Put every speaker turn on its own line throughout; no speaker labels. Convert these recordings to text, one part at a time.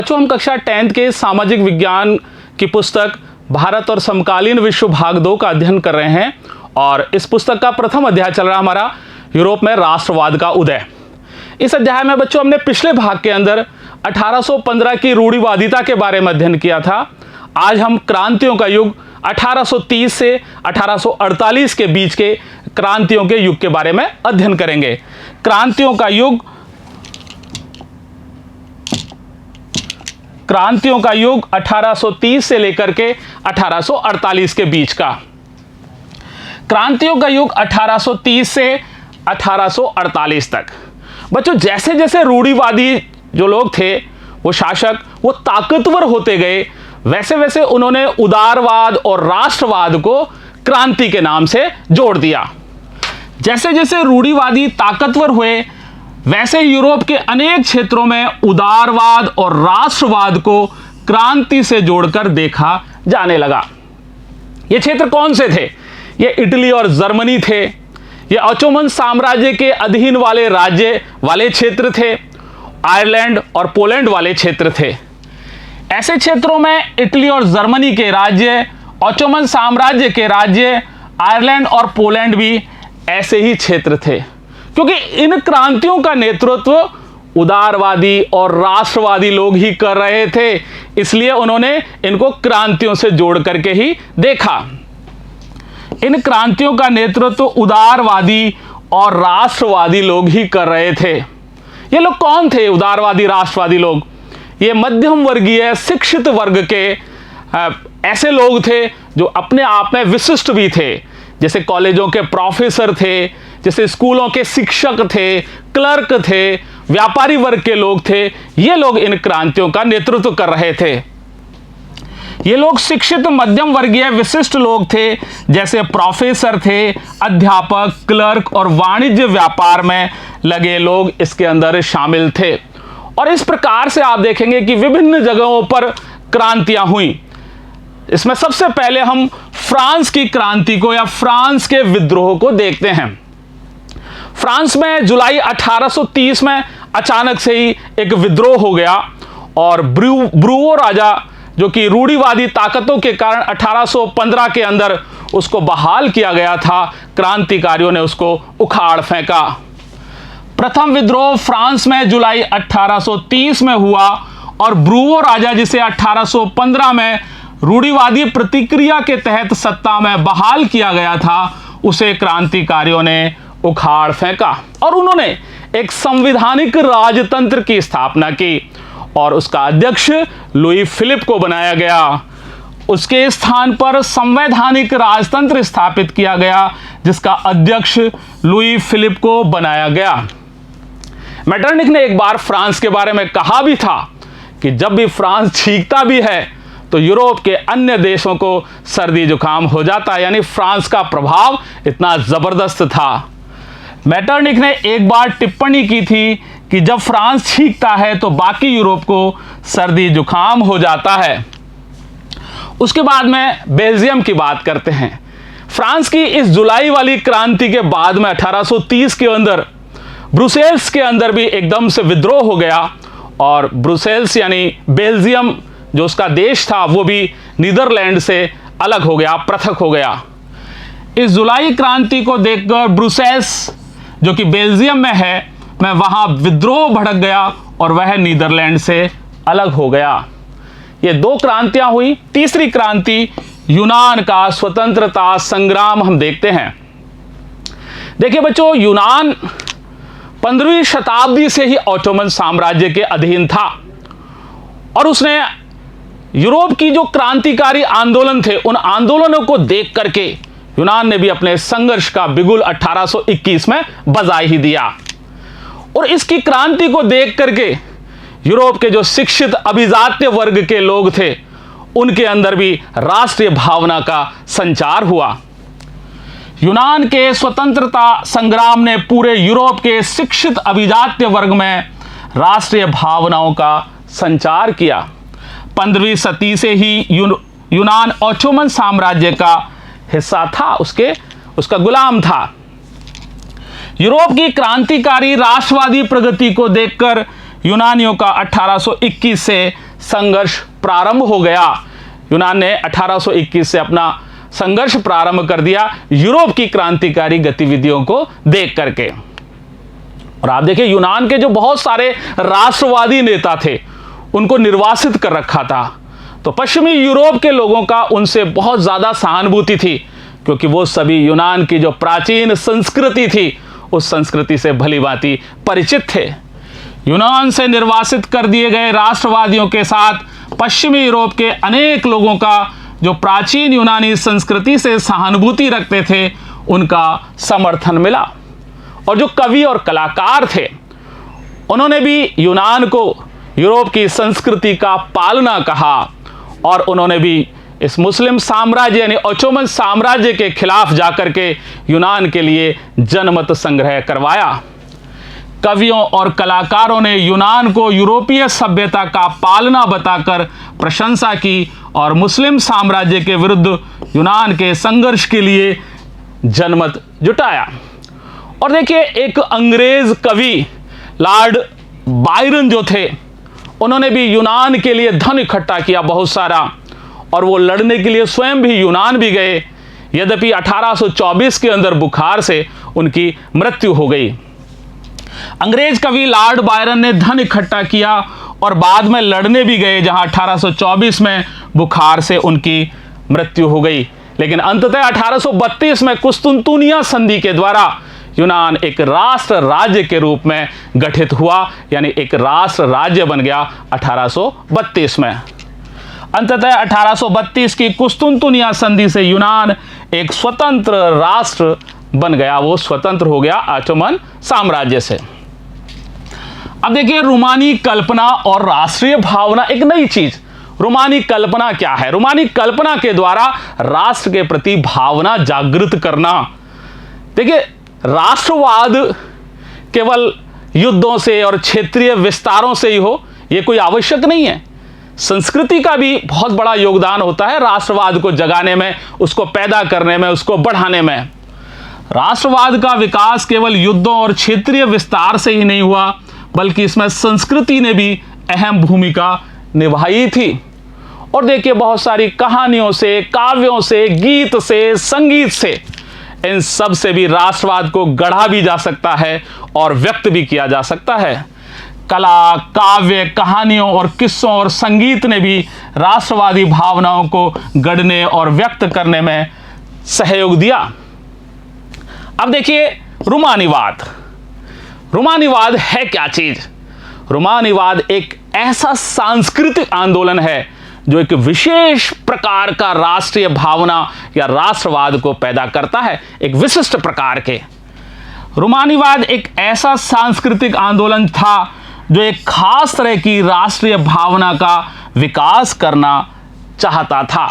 बच्चों, हम कक्षा 10th के सामाजिक विज्ञान की पुस्तक भारत और समकालीन विश्व भाग 2 का अध्ययन कर रहे हैं और इस पुस्तक का प्रथम अध्याय चल रहा है हमारा यूरोप में राष्ट्रवाद का उदय। इस अध्याय में बच्चों हमने पिछले भाग के अंदर 1815 की रूढ़िवादिता के बारे में अध्ययन किया था। आज हम क्रांतियों का युग 1830 से 1848 के बीच के क्रांतियों के युग के बारे में अध्ययन करेंगे। क्रांतियों का युग 1830 से लेकर के 1848 के बीच का। क्रांतियों का युग 1830 से 1848 तक। बच्चों, जैसे जैसे रूढ़िवादी जो लोग थे, वो शासक, वो ताकतवर होते गए, वैसे वैसे उन्होंने उदारवाद और राष्ट्रवाद को क्रांति के नाम से जोड़ दिया। जैसे जैसे रूढ़िवादी ताकतवर हुए, वैसे यूरोप के अनेक क्षेत्रों में उदारवाद और राष्ट्रवाद को क्रांति से जोड़कर देखा जाने लगा। ये क्षेत्र कौन से थे? ये इटली और जर्मनी थे। ये ऑटोमन साम्राज्य के अधीन वाले राज्य वाले क्षेत्र थे। आयरलैंड और पोलैंड वाले क्षेत्र थे। ऐसे क्षेत्रों में इटली और जर्मनी के राज्य, ऑटोमन साम्राज्य के राज्य, आयरलैंड और पोलैंड भी ऐसे ही क्षेत्र थे, क्योंकि इन क्रांतियों का नेतृत्व उदारवादी और राष्ट्रवादी लोग ही कर रहे थे। इसलिए उन्होंने इनको क्रांतियों से जोड़ करके ही देखा। इन क्रांतियों का नेतृत्व उदारवादी और राष्ट्रवादी लोग ही कर रहे थे। ये लोग कौन थे? उदारवादी राष्ट्रवादी लोग ये मध्यम वर्गीय शिक्षित वर्ग के ऐसे लोग थे जो अपने आप में विशिष्ट भी थे, जैसे कॉलेजों के प्रोफेसर थे, जैसे स्कूलों के शिक्षक थे, क्लर्क थे, व्यापारी वर्ग के लोग थे। ये लोग इन क्रांतियों का नेतृत्व कर रहे थे। ये लोग शिक्षित मध्यम वर्गीय विशिष्ट लोग थे, जैसे प्रोफेसर थे, अध्यापक, क्लर्क और वाणिज्य व्यापार में लगे लोग इसके अंदर शामिल थे। और इस प्रकार से आप देखेंगे कि विभिन्न जगहों पर क्रांतियां हुई। इसमें सबसे पहले हम फ्रांस की क्रांति को या फ्रांस के विद्रोह को देखते हैं। फ्रांस में जुलाई 1830 में अचानक से ही एक विद्रोह हो गया और ब्रूओ राजा, जो कि रूढ़िवादी ताकतों के कारण 1815 के अंदर उसको बहाल किया गया था, क्रांतिकारियों ने उसको उखाड़ फेंका। प्रथम विद्रोह फ्रांस में जुलाई 1830 में हुआ और ब्रूओ राजा, जिसे 1815 में रूढ़िवादी प्रतिक्रिया के तहत सत्ता में बहाल किया गया था, उसे क्रांतिकारियों ने उखाड़ फेंका और उन्होंने एक संवैधानिक राजतंत्र की स्थापना की और उसका अध्यक्ष लुई फिलिप को बनाया गया। उसके स्थान पर संवैधानिक राजतंत्र स्थापित किया गया, जिसका अध्यक्ष लुई फिलिप को बनाया गया। मेटरनिख ने एक बार फ्रांस के बारे में कहा भी था कि जब भी फ्रांस छींकता भी है तो यूरोप के अन्य देशों को सर्दी जुकाम हो जाता है, यानी फ्रांस का प्रभाव इतना जबरदस्त था। मेटरनिख ने एक बार टिप्पणी की थी कि जब फ्रांस छींकता है तो बाकी यूरोप को सर्दी जुकाम हो जाता है। उसके बाद में बेल्जियम की बात करते हैं। फ्रांस की इस जुलाई वाली क्रांति के बाद में 1830 के अंदर ब्रुसेल्स के अंदर भी एकदम से विद्रोह हो गया और ब्रुसेल्स यानी बेल्जियम जो उसका देश था, वो भी नीदरलैंड से अलग हो गया, पृथक हो गया। इस जुलाई क्रांति को देखकर ब्रुसेल्स, जो कि बेल्जियम में है, में वहां विद्रोह भड़क गया और वह नीदरलैंड से अलग हो गया। ये दो क्रांतियां हुई। तीसरी क्रांति यूनान का स्वतंत्रता संग्राम हम देखते हैं। देखिए बच्चों, यूनान 15वीं शताब्दी से ही ऑटोमन साम्राज्य के अधीन था और उसने यूरोप की जो क्रांतिकारी आंदोलन थे, उन आंदोलनों को देख करके यूनान ने भी अपने संघर्ष का बिगुल 1821 में बजा ही दिया। और इसकी क्रांति को देख करके यूरोप के जो शिक्षित अभिजात्य वर्ग के लोग थे, उनके अंदर भी राष्ट्रीय भावना का संचार हुआ। यूनान के स्वतंत्रता संग्राम ने पूरे यूरोप के शिक्षित अभिजात्य वर्ग में राष्ट्रीय भावनाओं का संचार किया। 15वीं सदी से ही यूनान ऑटोमन साम्राज्य का हिस्सा था, उसका गुलाम था। यूरोप की क्रांतिकारी राष्ट्रवादी प्रगति को देखकर यूनानियों का 1821 से संघर्ष प्रारंभ हो गया। यूनान ने 1821 से अपना संघर्ष प्रारंभ कर दिया यूरोप की क्रांतिकारी गतिविधियों को देख करके। और आप देखिए यूनान के जो बहुत सारे राष्ट्रवादी नेता थे उनको निर्वासित कर रखा था, तो पश्चिमी यूरोप के लोगों का उनसे बहुत ज्यादा सहानुभूति थी, क्योंकि वो सभी यूनान की जो प्राचीन संस्कृति थी उस संस्कृति से भलीभांति परिचित थे। यूनान से निर्वासित कर दिए गए राष्ट्रवादियों के साथ पश्चिमी यूरोप के अनेक लोगों का जो प्राचीन यूनानी संस्कृति से सहानुभूति रखते थे उनका समर्थन मिला। और जो कवि और कलाकार थे उन्होंने भी यूनान को यूरोप की संस्कृति का पालना कहा, और उन्होंने भी इस मुस्लिम साम्राज्य यानी ओटोमन साम्राज्य के खिलाफ जाकर के यूनान के लिए जनमत संग्रह करवाया। कवियों और कलाकारों ने यूनान को यूरोपीय सभ्यता का पालना बताकर प्रशंसा की और मुस्लिम साम्राज्य के विरुद्ध यूनान के संघर्ष के लिए जनमत जुटाया। और देखिए एक अंग्रेज कवि लॉर्ड बायरन जो थे उन्होंने भी यूनान के लिए धन इकट्ठा किया बहुत सारा, और वो लड़ने के लिए स्वयं भी यूनान भी गए। यद्यपि 1824 के अंदर बुखार से उनकी मृत्यु हो गई। अंग्रेज कवि लॉर्ड बायरन ने धन इकट्ठा किया और बाद में लड़ने भी गए, जहां 1824 में बुखार से उनकी मृत्यु हो गई। लेकिन अंततः 1832 में कुस्तुनतुनिया संधि के द्वारा यूनान एक राष्ट्र राज्य के रूप में गठित हुआ, यानी एक राष्ट्र राज्य बन गया 1832 में। अंततः 1832 की कुस्तुनतुनिया संधि से यूनान एक स्वतंत्र राष्ट्र बन गया, वो स्वतंत्र हो गया ओटोमन साम्राज्य से। अब देखिए रूमानी कल्पना और राष्ट्रीय भावना एक नई चीज। रूमानी कल्पना क्या है? रूमानी कल्पना के द्वारा राष्ट्र के प्रति भावना जागृत करना। देखिए राष्ट्रवाद केवल युद्धों से और क्षेत्रीय विस्तारों से ही हो यह कोई आवश्यक नहीं है। संस्कृति का भी बहुत बड़ा योगदान होता है राष्ट्रवाद को जगाने में, उसको पैदा करने में, उसको बढ़ाने में। राष्ट्रवाद का विकास केवल युद्धों और क्षेत्रीय विस्तार से ही नहीं हुआ, बल्कि इसमें संस्कृति ने भी अहम भूमिका निभाई थी। और देखिए बहुत सारी कहानियों से, काव्यों से, गीत से, संगीत से, इन सब से भी राष्ट्रवाद को गढ़ा भी जा सकता है और व्यक्त भी किया जा सकता है। कला, काव्य, कहानियों और किस्सों और संगीत ने भी राष्ट्रवादी भावनाओं को गढ़ने और व्यक्त करने में सहयोग दिया। अब देखिए रूमानीवाद। रूमानीवाद है क्या चीज? रूमानीवाद एक ऐसा सांस्कृतिक आंदोलन है जो एक विशेष प्रकार का राष्ट्रीय भावना या राष्ट्रवाद को पैदा करता है, एक विशिष्ट प्रकार के। रूमानीवाद एक ऐसा सांस्कृतिक आंदोलन था जो एक खास तरह की राष्ट्रीय भावना का विकास करना चाहता था।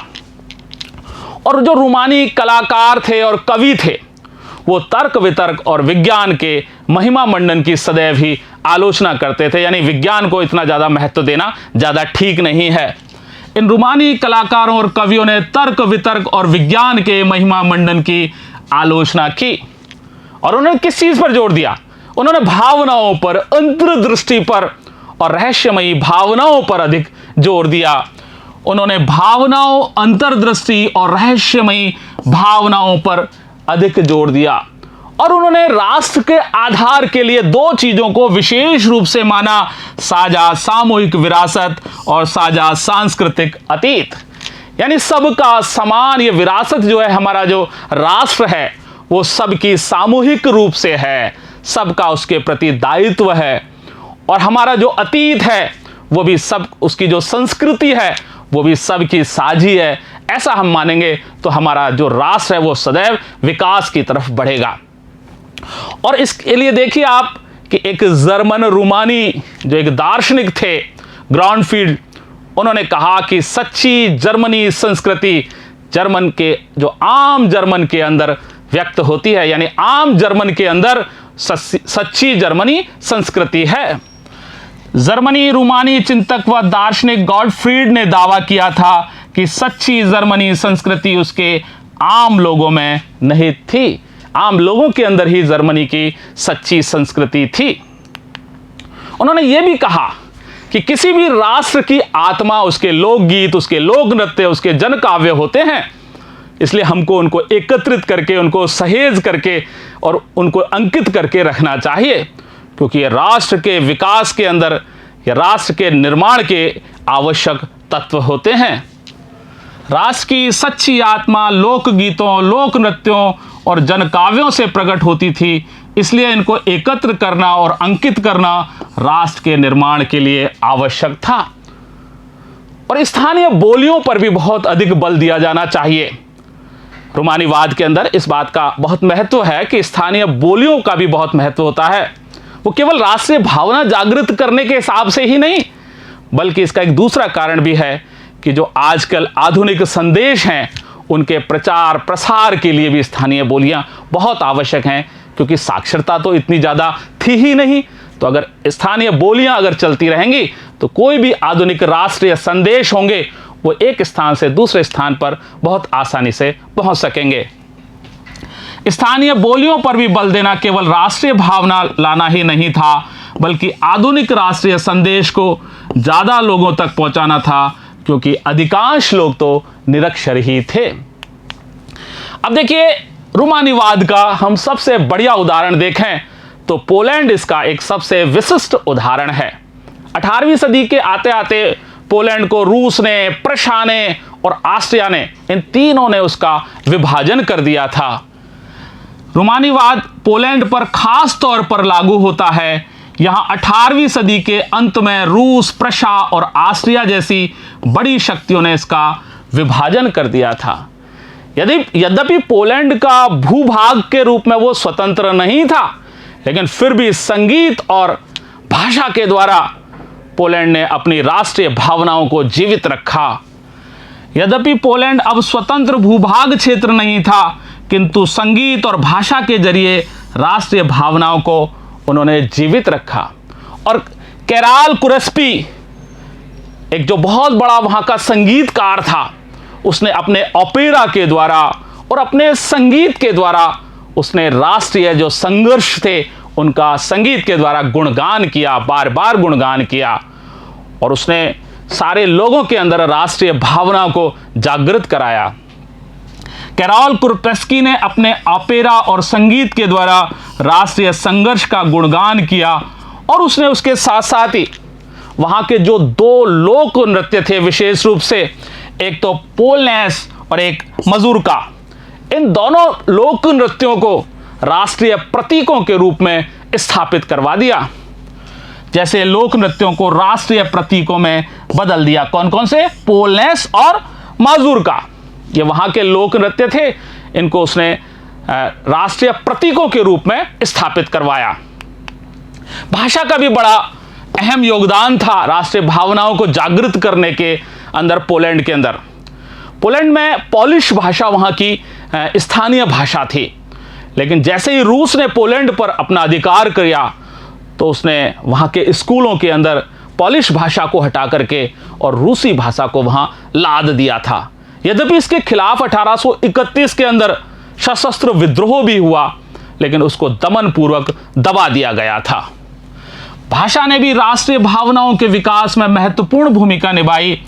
और जो रूमानी कलाकार थे और कवि थे वो तर्क वितर्क और विज्ञान के महिमा मंडन की सदैव ही आलोचना करते थे, यानी विज्ञान को इतना ज्यादा महत्व देना ज्यादा ठीक नहीं है। इन रूमानी कलाकारों और कवियों ने तर्क वितर्क और विज्ञान के महिमा मंडन की आलोचना की। और उन्होंने किस चीज पर जोर दिया? उन्होंने भावनाओं पर, अंतर्दृष्टि पर और रहस्यमयी भावनाओं पर अधिक जोर दिया। उन्होंने भावनाओं, अंतर्दृष्टि और रहस्यमयी भावनाओं पर अधिक जोर दिया। और उन्होंने राष्ट्र के आधार के लिए दो चीजों को विशेष रूप से माना, साझा सामूहिक विरासत और साझा सांस्कृतिक अतीत। यानी सबका समान ये विरासत जो है, हमारा जो राष्ट्र है वो सबकी सामूहिक रूप से है, सबका उसके प्रति दायित्व है। और हमारा जो अतीत है वो भी सब, उसकी जो संस्कृति है वो भी सबकी साझी है। ऐसा हम मानेंगे तो हमारा जो राष्ट्र है वो सदैव विकास की तरफ बढ़ेगा। और इसके लिए देखिए आप कि एक जर्मन रूमानी जो एक दार्शनिक थे, ग्राउंडफील्ड, उन्होंने कहा कि सच्ची जर्मनी संस्कृति जर्मन के, जो आम जर्मन के अंदर व्यक्त होती है, यानी आम जर्मन के अंदर सच्ची जर्मनी संस्कृति है। जर्मनी रूमानी चिंतक व दार्शनिक गॉटफ्रीड ने दावा किया था कि सच्ची जर्मनी संस्कृति उसके आम लोगों में नहीं थी, आम लोगों के अंदर ही जर्मनी की सच्ची संस्कृति थी। उन्होंने यह भी कहा कि किसी भी राष्ट्र की आत्मा उसके लोकगीत, उसके लोक नृत्य, उसके जन काव्य होते हैं। इसलिए हमको उनको एकत्रित करके, उनको सहेज करके और उनको अंकित करके रखना चाहिए, क्योंकि ये राष्ट्र के विकास के अंदर या राष्ट्र के निर्माण के आवश्यक तत्व होते हैं। राष्ट्र की सच्ची आत्मा लोकगीतों, लोक नृत्यों और जनकाव्यों से प्रकट होती थी, इसलिए इनको एकत्र करना और अंकित करना राष्ट्र के निर्माण के लिए आवश्यक था। और स्थानीय बोलियों पर भी बहुत अधिक बल दिया जाना चाहिए। रोमानीवाद के अंदर इस बात का बहुत महत्व है कि स्थानीय बोलियों का भी बहुत महत्व होता है। वो केवल राष्ट्रीय भावना जागृत करने के हिसाब से ही नहीं, बल्कि इसका एक दूसरा कारण भी है कि जो आजकल आधुनिक संदेश हैं उनके प्रचार प्रसार के लिए भी स्थानीय बोलियां बहुत आवश्यक हैं, क्योंकि साक्षरता तो इतनी ज़्यादा थी ही नहीं। तो अगर स्थानीय बोलियां अगर चलती रहेंगी तो कोई भी आधुनिक राष्ट्रीय संदेश होंगे वो एक स्थान से दूसरे स्थान पर बहुत आसानी से पहुंच सकेंगे। स्थानीय बोलियों पर भी बल देना केवल राष्ट्रीय भावना लाना ही नहीं था, बल्कि आधुनिक राष्ट्रीय संदेश को ज़्यादा लोगों तक पहुंचाना था, क्योंकि अधिकांश लोग तो निरक्षर ही थे। अब देखिए, रोमानीवाद का हम सबसे बढ़िया उदाहरण देखें तो पोलैंड इसका एक सबसे विशिष्ट उदाहरण है। 18वीं सदी के आते आते पोलैंड को रूस ने, प्रशा ने और ऑस्ट्रिया ने, इन तीनों ने उसका विभाजन कर दिया था। रोमानीवाद पोलैंड पर खास तौर पर लागू होता है। यहां 18वीं सदी के अंत में रूस, प्रशा और ऑस्ट्रिया जैसी बड़ी शक्तियों ने इसका विभाजन कर दिया था। यद्यपि पोलैंड का भूभाग के रूप में वो स्वतंत्र नहीं था, लेकिन फिर भी संगीत और भाषा के द्वारा पोलैंड ने अपनी राष्ट्रीय भावनाओं को जीवित रखा। यद्यपि पोलैंड अब स्वतंत्र भूभाग क्षेत्र नहीं था, किंतु संगीत और भाषा के जरिए राष्ट्रीय भावनाओं को उन्होंने जीवित रखा। और कैराल कुरेस्पी, एक जो बहुत बड़ा वहां का संगीतकार था, उसने अपने ओपेरा के द्वारा और अपने संगीत के द्वारा उसने राष्ट्रीय जो संघर्ष थे उनका संगीत के द्वारा गुणगान किया, बार बार गुणगान किया, और उसने सारे लोगों के अंदर राष्ट्रीय भावना को जागृत कराया। कैराल कुरेस्पी ने अपने ओपेरा और संगीत के द्वारा राष्ट्रीय संघर्ष का गुणगान किया, और उसने उसके साथ साथ ही वहां के जो दो लोक नृत्य थे विशेष रूप से, एक तो पोलनेस और एक मजूरका, इन दोनों लोक नृत्यों को राष्ट्रीय प्रतीकों के रूप में स्थापित करवा दिया। जैसे लोक नृत्यों को राष्ट्रीय प्रतीकों में बदल दिया। कौन कौन से? पोलनेस और मजूरका, ये वहां के लोक नृत्य थे, इनको उसने राष्ट्रीय प्रतीकों के रूप में स्थापित करवाया। भाषा का भी बड़ा अहम योगदान था राष्ट्रीय भावनाओं को जागृत करने के अंदर। पोलैंड के अंदर, पोलैंड में पोलिश भाषा वहां की स्थानीय भाषा थी, लेकिन जैसे ही रूस ने पोलैंड पर अपना अधिकार किया तो उसने वहां के स्कूलों के अंदर पोलिश भाषा को हटा करके और रूसी भाषा को वहां लाद दिया था। यद्यपि इसके खिलाफ 1831 के अंदर सशस्त्र विद्रोह भी हुआ, लेकिन उसको दमन पूर्वक दबा दिया गया था। भाषा ने भी राष्ट्रीय भावनाओं के विकास में महत्वपूर्ण भूमिका निभाई।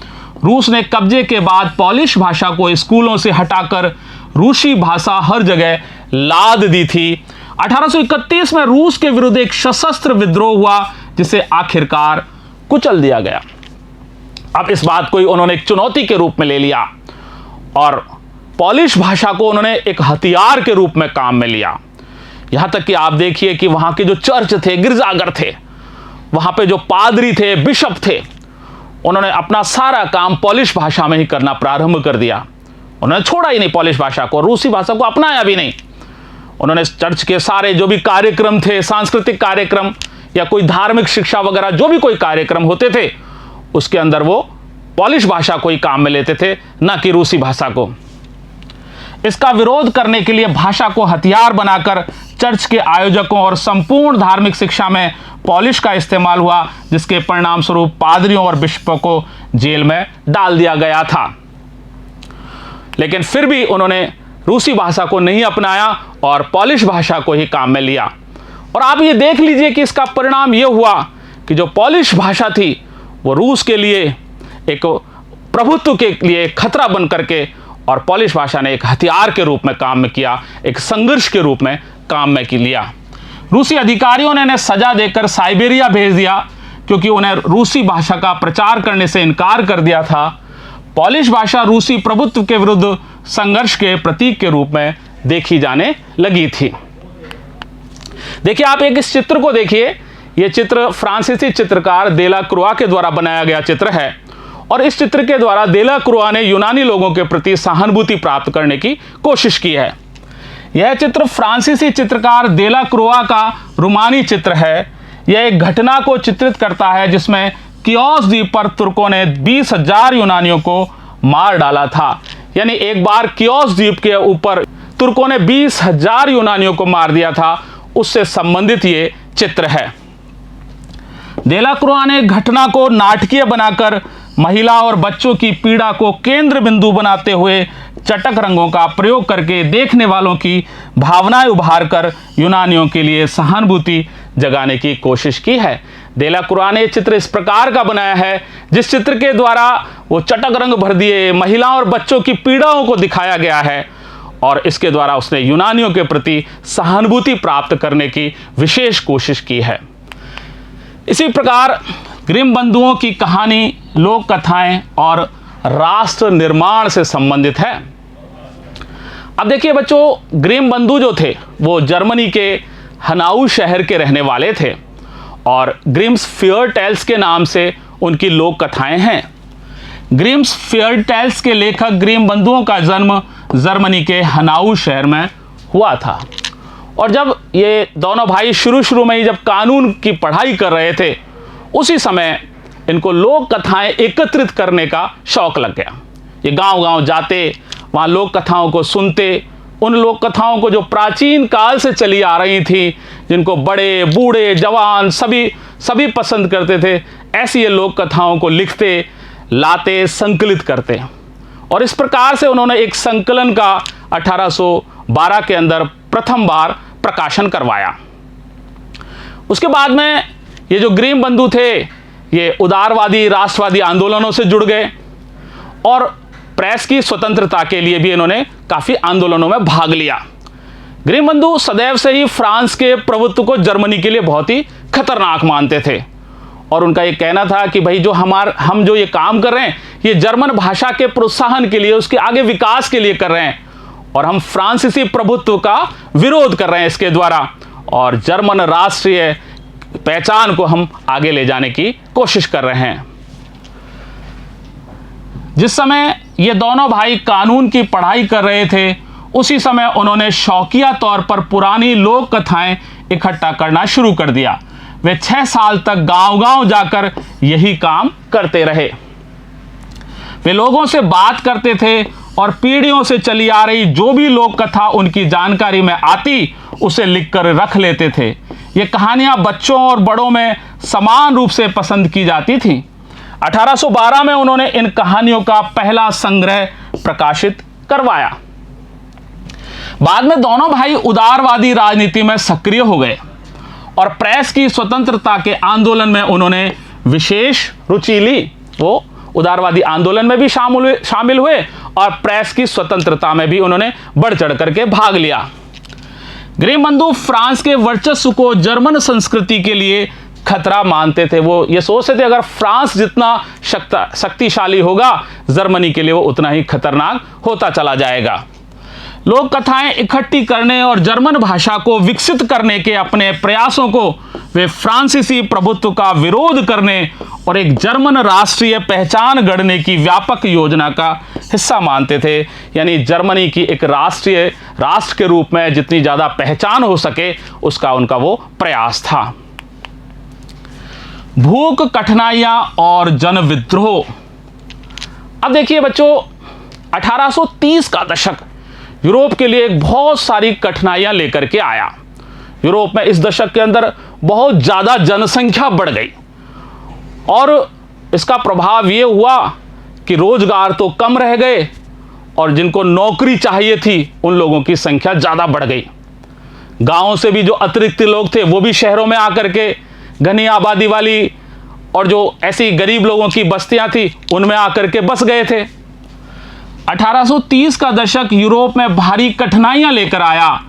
रूस ने कब्जे के बाद पोलिश भाषा को स्कूलों से हटाकर रूसी भाषा हर जगह लाद दी थी। 1831 में रूस के विरुद्ध एक सशस्त्र विद्रोह हुआ, जिसे आखिरकार कुचल दिया गया। अब इस बात को उन्होंने एक चुनौती के रूप में ले लिया और पोलिश भाषा को उन्होंने एक हथियार के रूप में काम में लिया। यहां तक कि आप देखिए कि वहां के जो चर्च थे, गिरजाघर थे, वहां पे जो पादरी थे, बिशप थे, उन्होंने अपना सारा काम पोलिश भाषा में ही करना प्रारंभ कर दिया। उन्होंने छोड़ा ही नहीं पोलिश भाषा को, रूसी भाषा को अपनाया भी नहीं। उन्होंने चर्च के सारे जो भी कार्यक्रम थे, सांस्कृतिक कार्यक्रम या कोई धार्मिक शिक्षा वगैरह जो भी कोई कार्यक्रम होते थे, उसके अंदर वो पोलिश भाषा को ही काम में लेते थे, ना कि रूसी भाषा को। इसका विरोध करने के लिए भाषा को हथियार बनाकर चर्च के आयोजकों और संपूर्ण धार्मिक शिक्षा में पोलिश का इस्तेमाल हुआ, जिसके परिणाम स्वरूप पादरियों और बिशपों को जेल में डाल दिया गया था। लेकिन फिर भी उन्होंने रूसी भाषा को नहीं अपनाया और पोलिश भाषा को ही काम में लिया। और आप ये देख लीजिए कि इसका परिणाम ये हुआ कि जो पोलिश भाषा थी वो रूस के लिए एक प्रभुत्व के लिए खतरा बन करके और पोलिश भाषा ने एक हथियार के रूप में काम में किया, एक संघर्ष के रूप में काम में लिया। रूसी अधिकारियों ने इन्हें सजा देकर साइबेरिया भेज दिया क्योंकि उन्हें रूसी भाषा का प्रचार करने से इनकार कर दिया था। पोलिश भाषा रूसी प्रभुत्व के विरुद्ध संघर्ष के प्रतीक के रूप में देखी जाने लगी थी। देखिए आप एक इस चित्र को देखिए, यह चित्र फ्रांसीसी चित्रकार देलाक्रुआ के द्वारा बनाया गया चित्र है और इस चित्र के द्वारा देलाक्रुआ ने यूनानी लोगों के प्रति सहानुभूति प्राप्त करने की कोशिश की है। यह चित्र फ्रांसीसी चित्रकार देलाक्रुआ का रोमानी चित्र है। यह एक घटना को चित्रित करता है जिसमें कियोस द्वीप पर तुर्कों ने 20,000 यूनानियों को मार डाला था। यानी एक बार कियोस द्वीप के ऊपर तुर्कों ने 20,000 यूनानियों को मार दिया था, उससे संबंधित ये चित्र है। देलाक्रुआ ने घटना को नाटकीय बनाकर महिला और बच्चों की पीड़ा को केंद्र बिंदु बनाते हुए चटक रंगों का प्रयोग करके देखने वालों की भावनाएं उभार कर यूनानियों के लिए सहानुभूति जगाने की कोशिश की है। देलाक्रुआ ने चित्र इस प्रकार का बनाया है जिस चित्र के द्वारा वो चटक रंग भर दिए महिलाओं और बच्चों की पीड़ाओं को दिखाया गया है और इसके द्वारा उसने यूनानियों के प्रति सहानुभूति प्राप्त करने की विशेष कोशिश की है। इसी प्रकार ग्रिम बंधुओं की कहानी लोक कथाएं और राष्ट्र निर्माण से संबंधित है। अब देखिए बच्चों, ग्रिम बंधु जो थे वो जर्मनी के हनाऊ शहर के रहने वाले थे और ग्रिम्स फेयर टेल्स के नाम से उनकी लोक कथाएं हैं। ग्रिम्स फेयर टेल्स के लेखक ग्रिम बंधुओं का जन्म जर्मनी के हनाऊ शहर में हुआ था और जब ये दोनों भाई शुरू में ही जब कानून की पढ़ाई कर रहे थे उसी समय इनको लोक कथाएं एकत्रित करने का शौक लग गया। ये गांव-गांव जाते, वहाँ लोक कथाओं को सुनते, उन लोक कथाओं को जो प्राचीन काल से चली आ रही थी, जिनको बड़े बूढ़े जवान सभी पसंद करते थे, ऐसी ये लोक कथाओं को लिखते, लाते, संकलित करते और इस प्रकार से उन्होंने एक संकलन का 1812 के अंदर प्रथम बार प्रकाशन करवाया। उसके बाद में ये जो ग्रिम बंधु थे ये उदारवादी राष्ट्रवादी आंदोलनों से जुड़ गए और प्रेस की स्वतंत्रता के लिए भी इन्होंने काफ़ी आंदोलनों में भाग लिया। ग्रिम बंधु सदैव से ही फ्रांस के प्रभुत्व को जर्मनी के लिए बहुत ही खतरनाक मानते थे और उनका ये कहना था कि भाई जो हम जो ये काम कर रहे हैं ये जर्मन भाषा के प्रोत्साहन के लिए, उसके आगे विकास के लिए कर रहे हैं और हम फ्रांसीसी प्रभुत्व का विरोध कर रहे हैं इसके द्वारा और जर्मन राष्ट्रीय पहचान को हम आगे ले जाने की कोशिश कर रहे हैं। जिस समय ये दोनों भाई कानून की पढ़ाई कर रहे थे उसी समय उन्होंने शौकिया तौर पर पुरानी लोक कथाएं इकट्ठा करना शुरू कर दिया। वे 6 साल तक गांव-गांव जाकर यही काम करते रहे। वे लोगों से बात करते थे और पीढ़ियों से चली आ रही जो भी लोक कथा उनकी जानकारी में आती उसे लिखकर रख लेते थे। ये कहानियां बच्चों और बड़ों में समान रूप से पसंद की जाती थी। 1812 में उन्होंने इन कहानियों का पहला संग्रह प्रकाशित करवाया। बाद में दोनों भाई उदारवादी राजनीति में सक्रिय हो गए और प्रेस की स्वतंत्रता के आंदोलन में उन्होंने विशेष रुचि ली। वो उदारवादी आंदोलन में भी शामिल हुए और प्रेस की स्वतंत्रता में भी उन्होंने बढ़ चढ़ करके भाग लिया। ग्रिम बंधु फ्रांस के वर्चस्व को जर्मन संस्कृति के लिए खतरा मानते थे। वो ये सोचते थे अगर फ्रांस जितना शक्तिशाली होगा जर्मनी के लिए वो उतना ही खतरनाक होता चला जाएगा। लोक कथाएं इकट्ठी करने और जर्मन भाषा को विकसित करने के अपने प्रयासों को वे फ्रांसीसी प्रभुत्व का विरोध करने और एक जर्मन राष्ट्रीय पहचान गढ़ने की व्यापक योजना का हिस्सा मानते थे। यानी जर्मनी की एक राष्ट्र के रूप में जितनी ज़्यादा पहचान हो सके उसका उनका वो प्रयास था। भूख, कठिनाइयाँ और जन विद्रोह। अब देखिए बच्चों, 1830 का दशक यूरोप के लिए एक बहुत सारी कठिनाइयाँ लेकर के आया। यूरोप में इस दशक के अंदर बहुत ज़्यादा जनसंख्या बढ़ गई और इसका प्रभाव ये हुआ कि रोजगार तो कम रह गए और जिनको नौकरी चाहिए थी उन लोगों की संख्या ज़्यादा बढ़ गई। गाँव से भी जो अतिरिक्त लोग थे वो भी शहरों में आकर के घनी आबादी वाली और जो ऐसी गरीब लोगों की बस्तियां थी उनमें आकर के बस गए थे। 1830 का दशक यूरोप में भारी कठिनाइयां लेकर आया।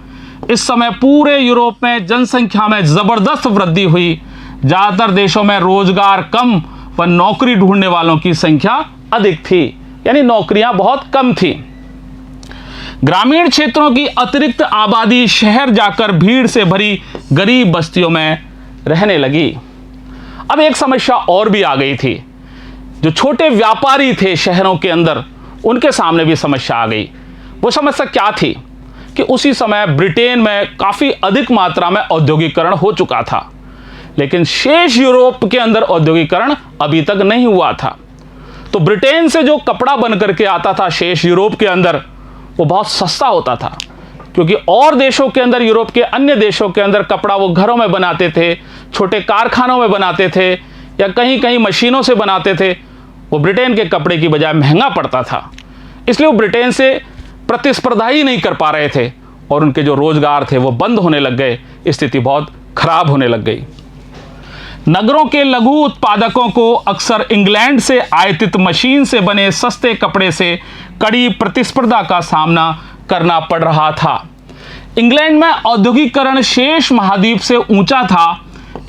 इस समय पूरे यूरोप में जनसंख्या में जबरदस्त वृद्धि हुई। ज्यादातर देशों में रोजगार कम व नौकरी ढूंढने वालों की संख्या अधिक थी, यानी नौकरियां बहुत कम थी। ग्रामीण क्षेत्रों की अतिरिक्त आबादी शहर जाकर भीड़ से भरी गरीब बस्तियों में रहने लगी। अब एक समस्या और भी आ गई थी। जो छोटे व्यापारी थे शहरों के अंदर, उनके सामने भी समस्या आ गई। वो समस्या क्या थी कि उसी समय ब्रिटेन में काफ़ी अधिक मात्रा में औद्योगिकरण हो चुका था, लेकिन शेष यूरोप के अंदर औद्योगिकरण अभी तक नहीं हुआ था। तो ब्रिटेन से जो कपड़ा बन करके आता था शेष यूरोप के अंदर, वो बहुत सस्ता होता था, क्योंकि और देशों के अंदर, यूरोप के अन्य देशों के अंदर कपड़ा वो घरों में बनाते थे, छोटे कारखानों में बनाते थे या कहीं कहीं मशीनों से बनाते थे। वो ब्रिटेन के कपड़े की बजाय महंगा पड़ता था, इसलिए वो ब्रिटेन से प्रतिस्पर्धा ही नहीं कर पा रहे थे और उनके जो रोजगार थे वो बंद होने लग गए। स्थिति बहुत खराब होने लग गई। नगरों के लघु उत्पादकों को अक्सर इंग्लैंड से आयातित मशीन से बने सस्ते कपड़े से कड़ी प्रतिस्पर्धा का सामना करना पड़ रहा था। इंग्लैंड में औद्योगिकरण शेष महाद्वीप से ऊंचा था,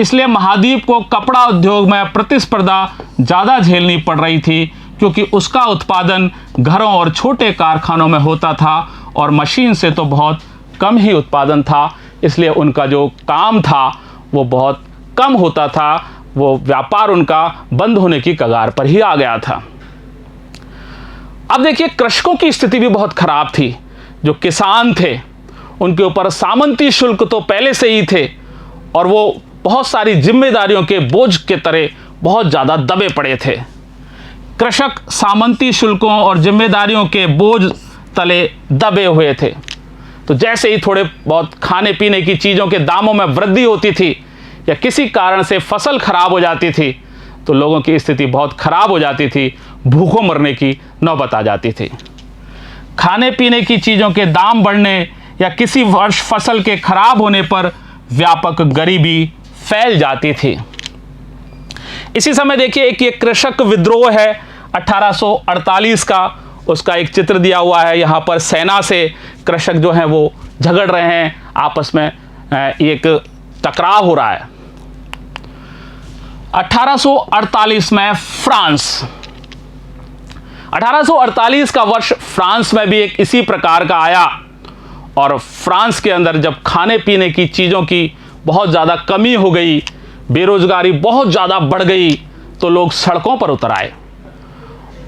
इसलिए महाद्वीप को कपड़ा उद्योग में प्रतिस्पर्धा ज़्यादा झेलनी पड़ रही थी, क्योंकि उसका उत्पादन घरों और छोटे कारखानों में होता था और मशीन से तो बहुत कम ही उत्पादन था। इसलिए उनका जो काम था वो बहुत कम होता था। वो व्यापार उनका बंद होने की कगार पर ही आ गया था। अब देखिए, कृषकों की स्थिति भी बहुत खराब थी। जो किसान थे उनके ऊपर सामंती शुल्क तो पहले से ही थे और वो बहुत सारी जिम्मेदारियों के बोझ के तरह बहुत ज़्यादा दबे पड़े थे। कृषक सामंती शुल्कों और जिम्मेदारियों के बोझ तले दबे हुए थे। तो जैसे ही थोड़े बहुत खाने पीने की चीज़ों के दामों में वृद्धि होती थी या किसी कारण से फसल खराब हो जाती थी, तो लोगों की स्थिति बहुत खराब हो जाती थी, भूखों मरने की नौबत आ जाती थी। खाने पीने की चीज़ों के दाम बढ़ने या किसी वर्ष फसल के खराब होने पर व्यापक गरीबी फैल जाती थी। इसी समय देखिए, एक ये कृषक विद्रोह है 1848 का, उसका एक चित्र दिया हुआ है। यहाँ पर सेना से कृषक जो हैं वो झगड़ रहे हैं, आपस में एक टकराव हो रहा है। 1848 में फ्रांस, 1848 का वर्ष फ्रांस में भी एक इसी प्रकार का आया और फ्रांस के अंदर जब खाने पीने की चीज़ों की बहुत ज़्यादा कमी हो गई, बेरोजगारी बहुत ज़्यादा बढ़ गई, तो लोग सड़कों पर उतर आए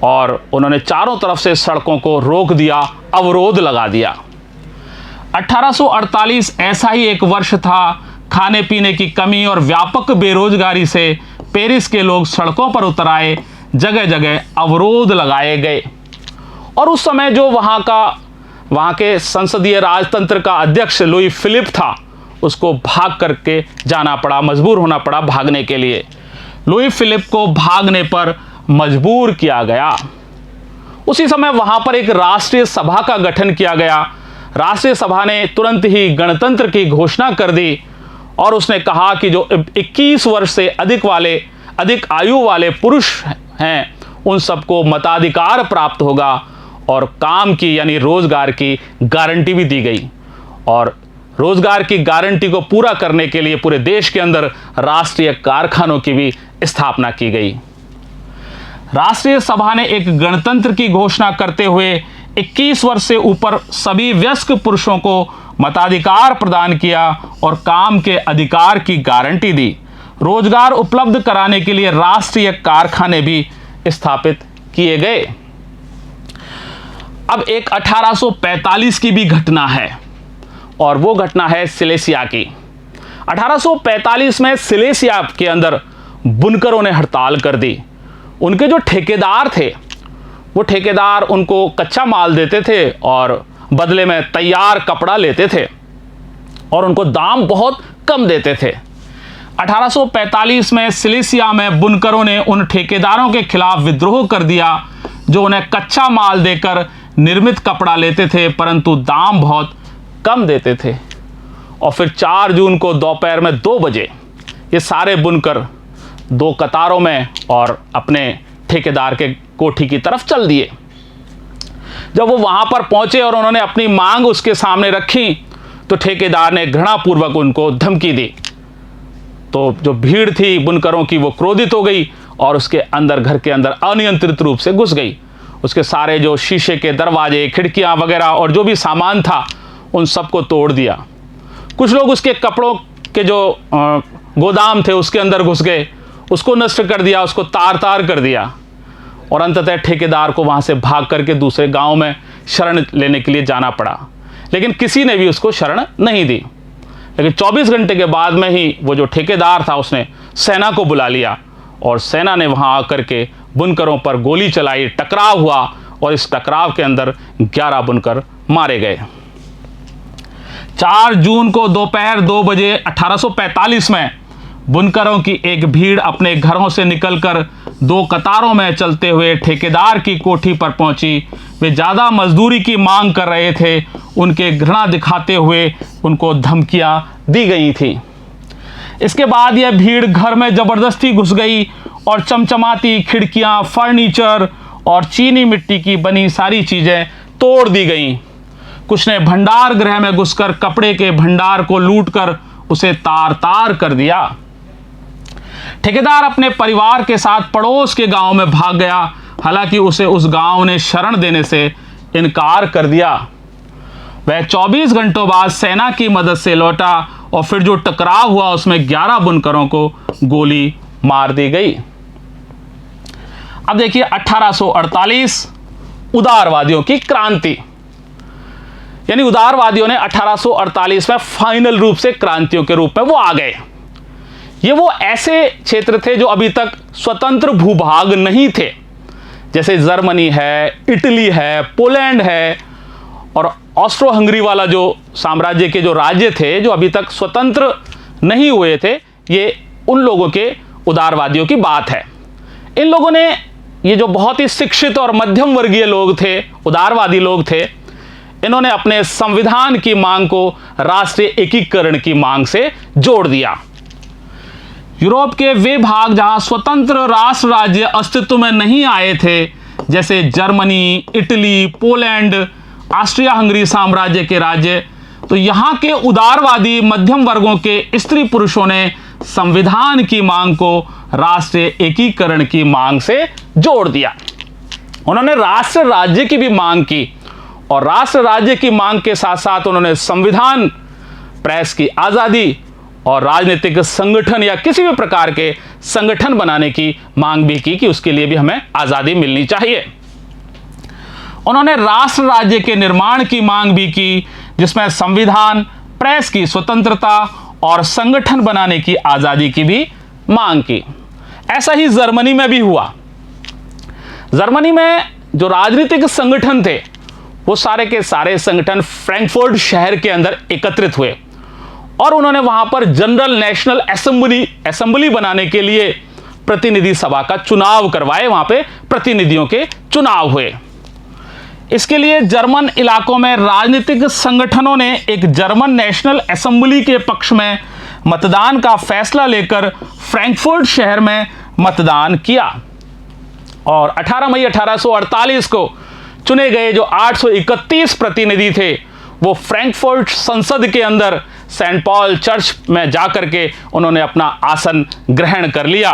और उन्होंने चारों तरफ से सड़कों को रोक दिया, अवरोध लगा दिया। 1848 ऐसा ही एक वर्ष था। खाने पीने की कमी और व्यापक बेरोजगारी से पेरिस के लोग सड़कों पर उतर आए, जगह जगह अवरोध लगाए गए और उस समय जो वहाँ के संसदीय राजतंत्र का अध्यक्ष लुई फिलिप था, उसको भाग करके जाना पड़ा, मजबूर होना पड़ा भागने के लिए। लुई फिलिप को भागने पर मजबूर किया गया। उसी समय वहाँ पर एक राष्ट्रीय सभा का गठन किया गया। राष्ट्रीय सभा ने तुरंत ही गणतंत्र की घोषणा कर दी और उसने कहा कि जो 21 वर्ष से अधिक आयु वाले पुरुष हैं, उन सबको मताधिकार प्राप्त होगा और काम की यानी रोजगार की गारंटी भी दी गई। और रोजगार की गारंटी को पूरा करने के लिए पूरे देश के अंदर राष्ट्रीय कारखानों की भी स्थापना की गई। राष्ट्रीय सभा ने एक गणतंत्र की घोषणा करते हुए 21 वर्ष से ऊपर सभी वयस्क पुरुषों को मताधिकार प्रदान किया और काम के अधिकार की गारंटी दी। रोजगार उपलब्ध कराने के लिए राष्ट्रीय कारखाने भी स्थापित किए गए। अब एक 1845 की भी घटना है और वो घटना है सिलेसिया की। 1845 में सिलेसिया के अंदर बुनकरों ने हड़ताल कर दी। उनके जो ठेकेदार थे, वो ठेकेदार उनको कच्चा माल देते थे और बदले में तैयार कपड़ा लेते थे और उनको दाम बहुत कम देते थे। 1845 में सिलेसिया में बुनकरों ने उन ठेकेदारों के खिलाफ विद्रोह कर दिया जो उन्हें कच्चा माल देकर निर्मित कपड़ा लेते थे, परंतु दाम बहुत कम देते थे। और फिर 4 जून को दोपहर में 2 बजे ये सारे बुनकर दो कतारों में और अपने ठेकेदार के कोठी की तरफ चल दिए। जब वो वहां पर पहुंचे और उन्होंने अपनी मांग उसके सामने रखी तो ठेकेदार ने घृणापूर्वक उनको धमकी दी। तो जो भीड़ थी बुनकरों की वो क्रोधित हो गई और उसके अंदर, घर के अंदर अनियंत्रित रूप से घुस गई। उसके सारे जो शीशे के दरवाजे, खिड़कियां वगैरह और जो भी सामान था उन सबको तोड़ दिया। कुछ लोग उसके कपड़ों के जो गोदाम थे उसके अंदर घुस गए, उसको नष्ट कर दिया, उसको तार तार कर दिया और अंततः ठेकेदार को वहां से भाग करके दूसरे गांव में शरण लेने के लिए जाना पड़ा। लेकिन किसी ने भी उसको शरण नहीं दी। लेकिन 24 घंटे के बाद में ही वो जो ठेकेदार था उसने सेना को बुला लिया और सेना ने वहां आकर के बुनकरों पर गोली चलाई, टकराव हुआ और इस टकराव के अंदर 11 बुनकर मारे गए। 4 जून को दोपहर 2 बजे 1845 में बुनकरों की एक भीड़ अपने घरों से निकलकर 2 कतारों में चलते हुए ठेकेदार की कोठी पर पहुंची। वे ज़्यादा मजदूरी की मांग कर रहे थे। उनके घृणा दिखाते हुए उनको धमकियां दी गई थी। इसके बाद यह भीड़ घर में ज़बरदस्ती घुस गई और चमचमाती खिड़कियां, फर्नीचर और चीनी मिट्टी की बनी सारी चीज़ें तोड़ दी गईं। कुछ ने भंडार गृह में घुसकर कपड़े के भंडार को लूटकर उसे तार तार कर दिया। ठेकेदार अपने परिवार के साथ पड़ोस के गांव में भाग गया। हालांकि उसे उस गांव ने शरण देने से इनकार कर दिया। वह 24 घंटों बाद सेना की मदद से लौटा और फिर जो टकराव हुआ उसमें 11 बुनकरों को गोली मार दी गई। अब देखिए 1848 उदारवादियों की क्रांति, यानी उदारवादियों ने 1848 में फाइनल रूप से क्रांतियों के रूप में वो आ गए। ये वो ऐसे क्षेत्र थे जो अभी तक स्वतंत्र भूभाग नहीं थे, जैसे जर्मनी है, इटली है, पोलैंड है और ऑस्ट्रो हंगरी वाला जो साम्राज्य के जो राज्य थे जो अभी तक स्वतंत्र नहीं हुए थे। ये उन लोगों के उदारवादियों की बात है। इन लोगों ने, ये जो बहुत ही शिक्षित और मध्यम वर्गीय लोग थे, उदारवादी लोग थे, इन्होंने अपने संविधान की मांग को राष्ट्रीय एकीकरण की मांग से जोड़ दिया। यूरोप के वे भाग जहां स्वतंत्र राष्ट्र राज्य अस्तित्व में नहीं आए थे, जैसे Germany, Italy, Poland, Austria Hungary साम्राज्य के राज्य, तो यहां के उदारवादी मध्यम वर्गों के स्त्री पुरुषों ने संविधान की मांग को राष्ट्रीय एकीकरण की मांग से जोड़ दिया। उन्होंने राष्ट्र राज्य की भी मांग की और राष्ट्र राज्य की मांग के साथ साथ उन्होंने संविधान, प्रेस की आजादी और राजनीतिक संगठन या किसी भी प्रकार के संगठन बनाने की मांग भी की कि उसके लिए भी हमें आजादी मिलनी चाहिए। उन्होंने राष्ट्र राज्य के निर्माण की मांग भी की, जिसमें संविधान, प्रेस की स्वतंत्रता और संगठन बनाने की आजादी की भी मांग की। ऐसा ही जर्मनी में भी हुआ। जर्मनी में जो राजनीतिक संगठन थे वो सारे के सारे संगठन फ्रैंकफर्ट शहर के अंदर एकत्रित हुए और उन्होंने वहां पर जनरल नेशनल असेंबली बनाने के लिए प्रतिनिधि सभा का चुनाव करवाए। वहां पे प्रतिनिधियों के चुनाव हुए। इसके लिए जर्मन इलाकों में राजनीतिक संगठनों ने एक जर्मन नेशनल असेंबली के पक्ष में मतदान का फैसला लेकर फ्रैंकफर्ट शहर में मतदान किया और 18 मई 1848 को चुने गए जो 831 प्रतिनिधि थे वो फ्रैंकफर्ट संसद के अंदर सेंट पॉल चर्च में जाकर के उन्होंने अपना आसन ग्रहण कर लिया।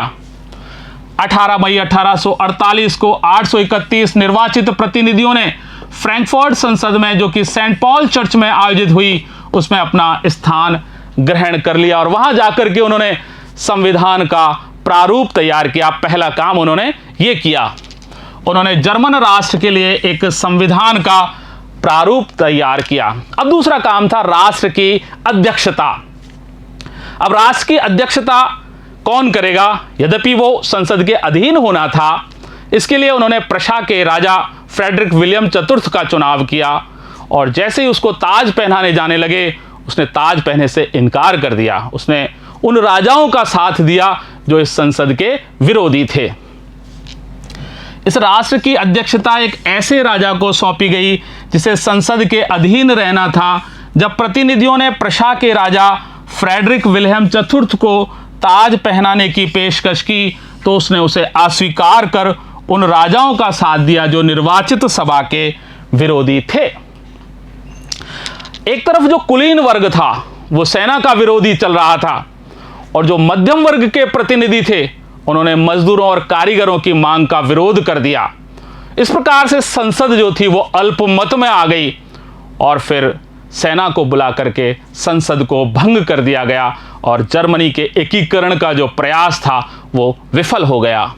18 मई 1848 को 831 निर्वाचित प्रतिनिधियों ने फ्रैंकफर्ट संसद में, जो कि सेंट पॉल चर्च में आयोजित हुई, उसमें अपना स्थान ग्रहण कर लिया और वहां जाकर के उन्होंने संविधान का प्रारूप तैयार किया। पहला काम उन्होंने ये किया, उन्होंने जर्मन राष्ट्र के लिए एक संविधान का प्रारूप तैयार किया। अब दूसरा काम था राष्ट्र की अध्यक्षता। अब राष्ट्र की अध्यक्षता कौन करेगा? यद्यपि वो संसद के अधीन होना था, इसके लिए उन्होंने प्रशा के राजा फ्रेडरिक विलियम चतुर्थ का चुनाव किया और जैसे ही उसको ताज पहनाने जाने लगे उसने ताज पहनने से इनकार कर दिया। उसने उन राजाओं का साथ दिया जो इस संसद के विरोधी थे। इस राष्ट्र की अध्यक्षता एक ऐसे राजा को सौंपी गई जिसे संसद के अधीन रहना था। जब प्रतिनिधियों ने प्रशा के राजा फ्रेडरिक विलियम चतुर्थ को ताज पहनाने की पेशकश की तो उसने उसे अस्वीकार कर उन राजाओं का साथ दिया जो निर्वाचित सभा के विरोधी थे। एक तरफ जो कुलीन वर्ग था वो सेना का विरोधी चल रहा था, और जो मध्यम वर्ग के प्रतिनिधि थे उन्होंने मजदूरों और कारीगरों की मांग का विरोध कर दिया। इस प्रकार से संसद जो थी वो अल्पमत में आ गई, और फिर सेना को बुला करके संसद को भंग कर दिया गया, और जर्मनी के एकीकरण का जो प्रयास था वो विफल हो गया।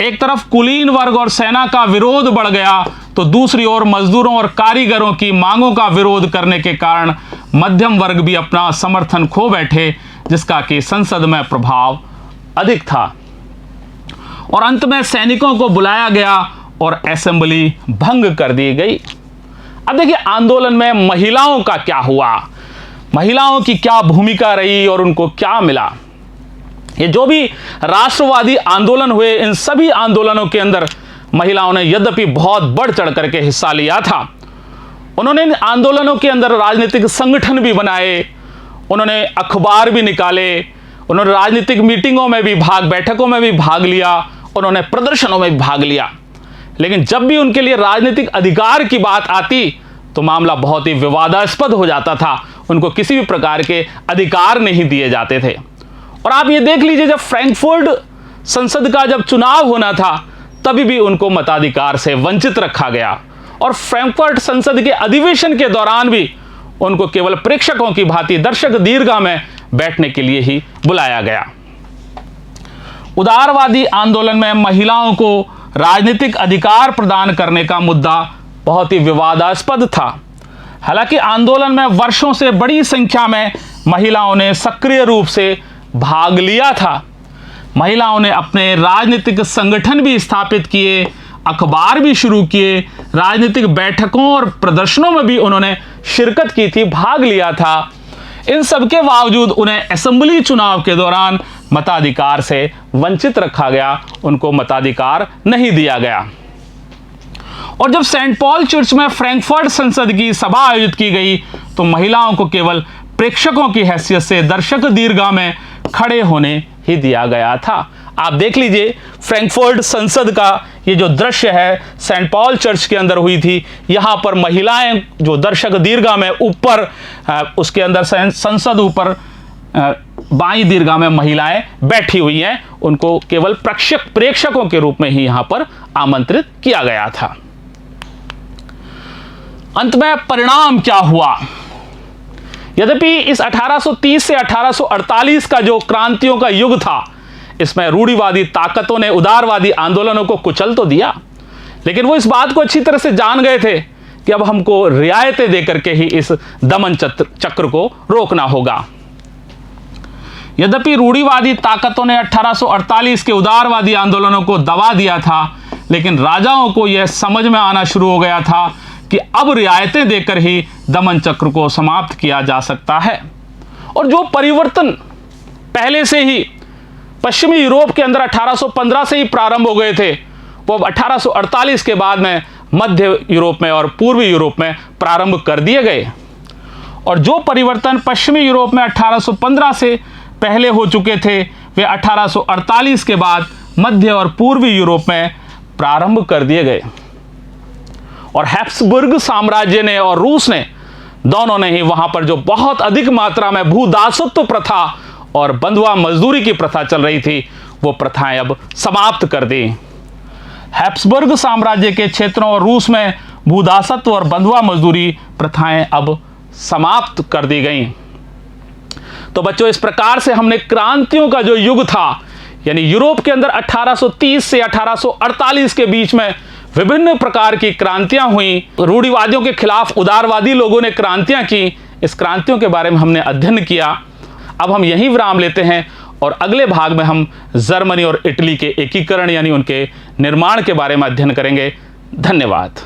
एक तरफ कुलीन वर्ग और सेना का विरोध बढ़ गया, तो दूसरी ओर मजदूरों और कारीगरों की मांगों का विरोध करने के कारण मध्यम वर्ग भी अपना समर्थन खो बैठे, जिसका कि संसद में प्रभाव अधिक था। और अंत में सैनिकों को बुलाया गया और असेंबली भंग कर दी गई। अब देखिए आंदोलन में महिलाओं का क्या हुआ, महिलाओं की क्या भूमिका रही और उनको क्या मिला। ये जो भी राष्ट्रवादी आंदोलन हुए, इन सभी आंदोलनों के अंदर महिलाओं ने यद्यपि बहुत बढ़ चढ़ करके हिस्सा लिया था। उन्होंने इन आंदोलनों के अंदर राजनीतिक संगठन भी बनाए, उन्होंने अखबार भी निकाले, उन्होंने राजनीतिक मीटिंगों में भी बैठकों में भी भाग लिया, उन्होंने प्रदर्शनों में भी भाग लिया। लेकिन जब भी उनके लिए राजनीतिक अधिकार की बात आती तो मामला बहुत ही विवादास्पद हो जाता था, उनको किसी भी प्रकार के अधिकार नहीं दिए जाते थे। और आप ये देख लीजिए, जब फ्रैंकफर्ट संसद का जब चुनाव होना था तभी भी उनको मताधिकार से वंचित रखा गया, और फ्रैंकफर्ट संसद के अधिवेशन के दौरान भी उनको केवल प्रेक्षकों की भांति दर्शक दीर्घा में बैठने के लिए ही बुलाया गया। उदारवादी आंदोलन में महिलाओं को राजनीतिक अधिकार प्रदान करने का मुद्दा बहुत ही विवादास्पद था। हालांकि आंदोलन में वर्षों से बड़ी संख्या में महिलाओं ने सक्रिय रूप से भाग लिया था। महिलाओं ने अपने राजनीतिक संगठन भी स्थापित किए, अखबार भी शुरू किए, राजनीतिक बैठकों और प्रदर्शनों में भी उन्होंने शिरकत की थी, भाग लिया था। इन सब के बावजूद उन्हें असेंबली चुनाव के दौरान मताधिकार से वंचित रखा गया, उनको मताधिकार नहीं दिया गया। और जब सेंट पॉल चर्च में फ्रैंकफर्ट संसद की सभा आयोजित की गई तो महिलाओं को केवल प्रेक्षकों की हैसियत से दर्शक दीर्घा में खड़े होने ही दिया गया था। आप देख लीजिए, फ्रैंकफर्ट संसद का ये जो दृश्य है सेंट पॉल चर्च के अंदर हुई थी। यहाँ पर महिलाएं जो दर्शक दीर्घा में ऊपर उसके अंदर संसद ऊपर बाईं दीर्घा में महिलाएं बैठी हुई हैं, उनको केवल प्रेक्षकों के रूप में ही यहाँ पर आमंत्रित किया गया था। अंत में परिणाम क्या हुआ? यद्यपि इस 1830 से 1848 का जो क्रांतियों का युग था, इसमें रूढ़िवादी ताकतों ने उदारवादी आंदोलनों को कुचल तो दिया, लेकिन वो इस बात को अच्छी तरह से जान गए थे कि अब हमको रियायतें देकर के ही इस दमन चक्र को रोकना होगा। यद्यपि रूढ़िवादी ताकतों ने 1848 के उदारवादी आंदोलनों को दबा दिया था, लेकिन राजाओं को यह समझ में आना शुरू हो गया था कि अब रियायतें देकर ही दमन चक्र को समाप्त किया जा सकता है। और जो परिवर्तन पहले से ही पश्चिमी यूरोप के अंदर 1815 से ही प्रारंभ हो गए थे, वो अब 1848 के बाद में मध्य यूरोप में और पूर्वी यूरोप में प्रारंभ कर दिए गए। और जो परिवर्तन पश्चिमी यूरोप में 1815 से पहले हो चुके थे, वे 1848 के बाद मध्य और पूर्वी यूरोप में प्रारंभ कर दिए गए। और हैब्सबर्ग साम्राज्य ने और रूस ने, दोनों ने ही वहां पर जो बहुत अधिक मात्रा में भूदासत्व प्रथा और बंधुआ मजदूरी की प्रथा चल रही थी, वो प्रथाएं अब समाप्त कर दी। हैब्सबर्ग साम्राज्य के क्षेत्रों और रूस में भूदासत्व और बंधुआ मजदूरी प्रथाएं अब समाप्त कर दी गई। तो बच्चों, इस प्रकार से हमने क्रांतियों का जो युग था, यानी यूरोप के अंदर 1830 से 1848 के बीच में विभिन्न प्रकार की क्रांतियां हुई। रूढ़िवादियों के खिलाफ उदारवादी लोगों ने क्रांतियां की। इस क्रांतियों के बारे में हमने अध्ययन किया। अब हम यहीं विराम लेते हैं और अगले भाग में हम जर्मनी और इटली के एकीकरण यानी उनके निर्माण के बारे में अध्ययन करेंगे। धन्यवाद।